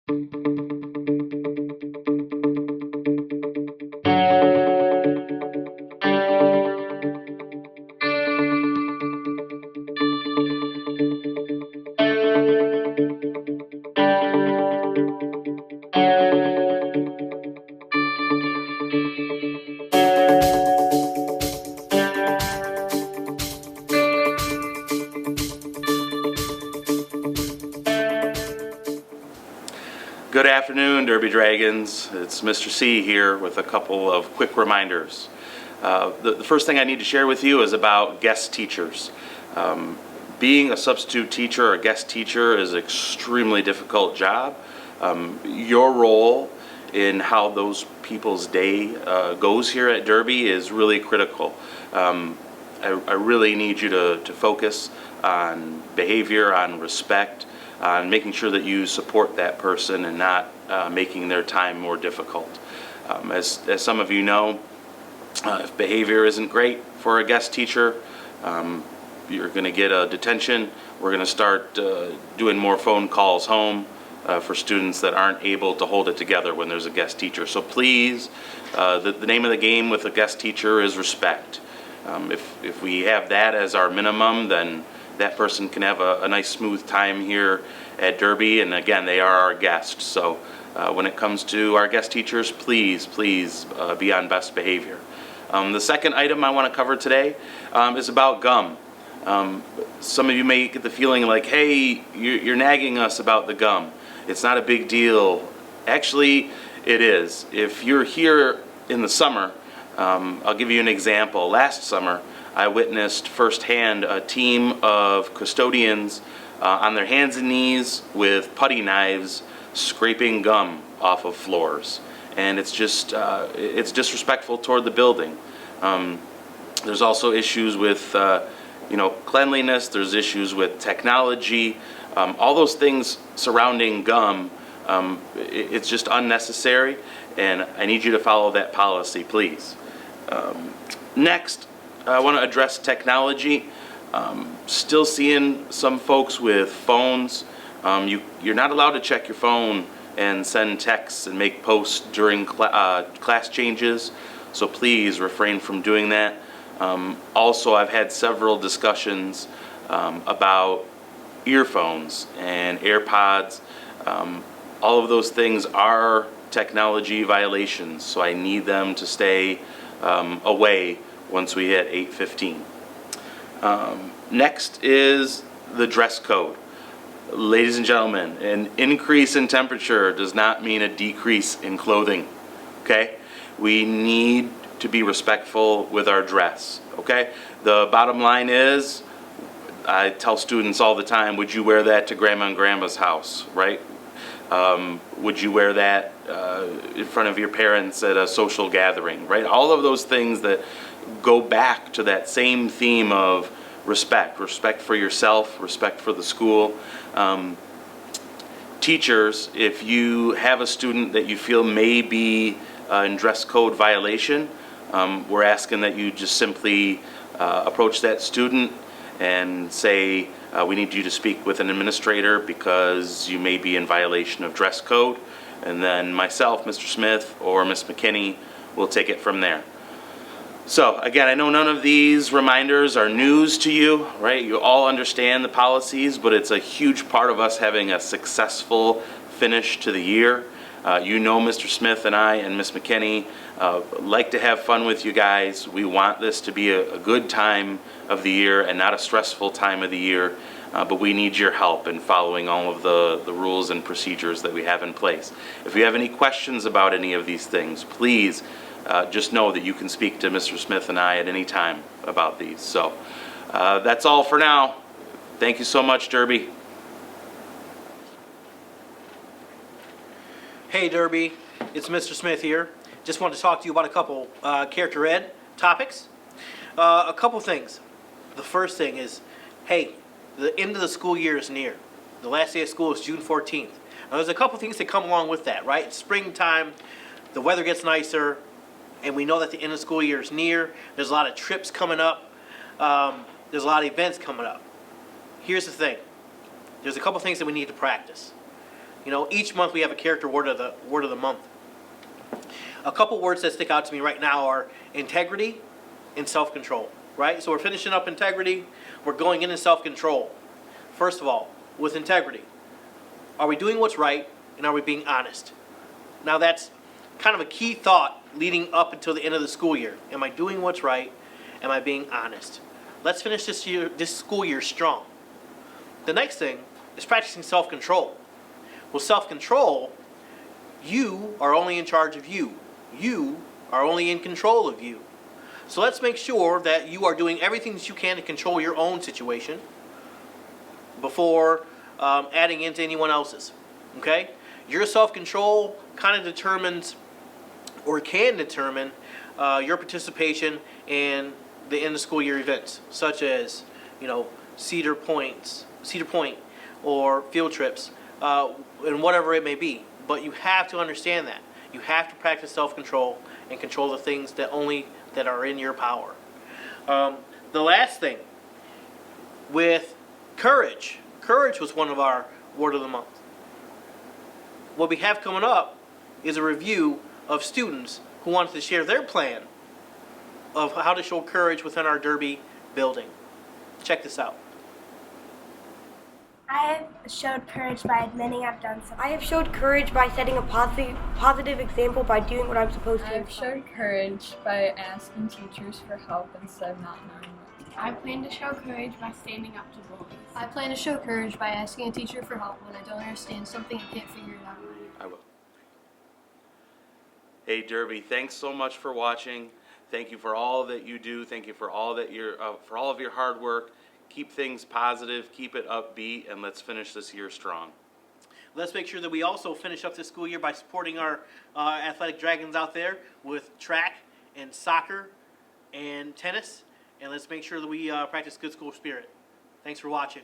Good afternoon, Derby Dragons. It's Mr. C here with a couple of quick reminders. The first thing I need to share with you is about guest teachers. Being a substitute teacher or a guest teacher is an extremely difficult job. Your role in how those people's day goes here at Derby is really critical. I really need you to focus on behavior, on respect, on making sure that you support that person and not making their time more difficult. As some of you know, if behavior isn't great for a guest teacher, you're going to get a detention. We're going to start doing more phone calls home for students that aren't able to hold it together when there's a guest teacher. So please, the name of the game with a guest teacher is respect. If we have that as our minimum, then that person can have a nice smooth time here at Derby, and again, they are our guests. So when it comes to our guest teachers, please be on best behavior. The second item I want to cover today is about gum. Some of you may get the feeling like, hey, you're nagging us about the gum. It's not a big deal. Actually, it is. If you're here in the summer, I'll give you an example. Last summer, I witnessed firsthand a team of custodians on their hands and knees with putty knives scraping gum off of floors. And it's just, it's disrespectful toward the building. There's also issues with, cleanliness. There's issues with technology. All those things surrounding gum, it's just unnecessary, and I need you to follow that policy, please. Next, I want to address technology. Still seeing some folks with phones. You're not allowed to check your phone and send texts and make posts during class changes, so please refrain from doing that. Also, I've had several discussions about earphones and AirPods. All of those things are technology violations, so I need them to stay away once we hit 8:15. Next is the dress code. Ladies and gentlemen, an increase in temperature does not mean a decrease in clothing, okay? We need to be respectful with our dress, okay? The bottom line is, I tell students all the time, would you wear that to grandma and grandma's house, right? Would you wear that in front of your parents at a social gathering, right? All of those things that go back to that same theme of respect for yourself, respect for the school. Teachers, if you have a student that you feel may be in dress code violation, we're asking that you just simply approach that student and say, we need you to speak with an administrator because you may be in violation of dress code, and then myself, Mr. Smith, or Ms. McKinney will take it from there. So again, I know none of these reminders are news to you, right? You all understand the policies, but it's a huge part of us having a successful finish to the year. You know Mr. Smith and I and Ms. McKinney like to have fun with you guys. We want this to be a good time of the year and not a stressful time of the year, but we need your help in following all of the rules and procedures that we have in place. If you have any questions about any of these things, please just know that you can speak to Mr. Smith and I at any time about these. So that's all for now. Thank you so much, Derby. Hey Derby, it's Mr. Smith here. Just wanted to talk to you about a couple character ed topics. A couple things. The first thing is, hey, the end of the school year is near. The last day of school is June 14th. Now there's a couple things that come along with that, right? It's springtime, the weather gets nicer, and we know that the end of the school year is near. There's a lot of trips coming up. There's a lot of events coming up. Here's the thing. There's a couple things that we need to practice. Each month we have a character word of the month. A couple words that stick out to me right now are integrity and self-control, right? So we're finishing up integrity, we're going into self-control. First of all, with integrity, are we doing what's right, and are we being honest? Now that's kind of a key thought leading up until the end of the school year. Am I doing what's right? Am I being honest? Let's finish this school year strong. The next thing is practicing self-control. With self-control, you are only in charge of you. You are only in control of you. So let's make sure that you are doing everything that you can to control your own situation before adding into anyone else's. Okay? Your self-control kind of determines, or can determine, your participation in the end of school year events, such as, Cedar Point, or field trips, and whatever it may be. But you have to understand that. You have to practice self-control and control the things that are in your power. The last thing, with courage. Courage was one of our word of the month. What we have coming up is a review of students who wanted to share their plan of how to show courage within our Derby building. Check this out. I have showed courage by admitting I've done something. I have showed courage by setting a positive example by doing what I'm supposed to. I've showed courage by asking teachers for help instead of not knowing what to do. I plan to show courage by standing up to bullies. I plan to show courage by asking a teacher for help when I don't understand something and can't figure it out. I will. Hey Derby, thanks so much for watching. Thank you for all that you do. Thank you for all of your hard work. Keep things positive, keep it upbeat, and let's finish this year strong. Let's make sure that we also finish up this school year by supporting our athletic dragons out there with track and soccer and tennis. And let's make sure that we practice good school spirit. Thanks for watching.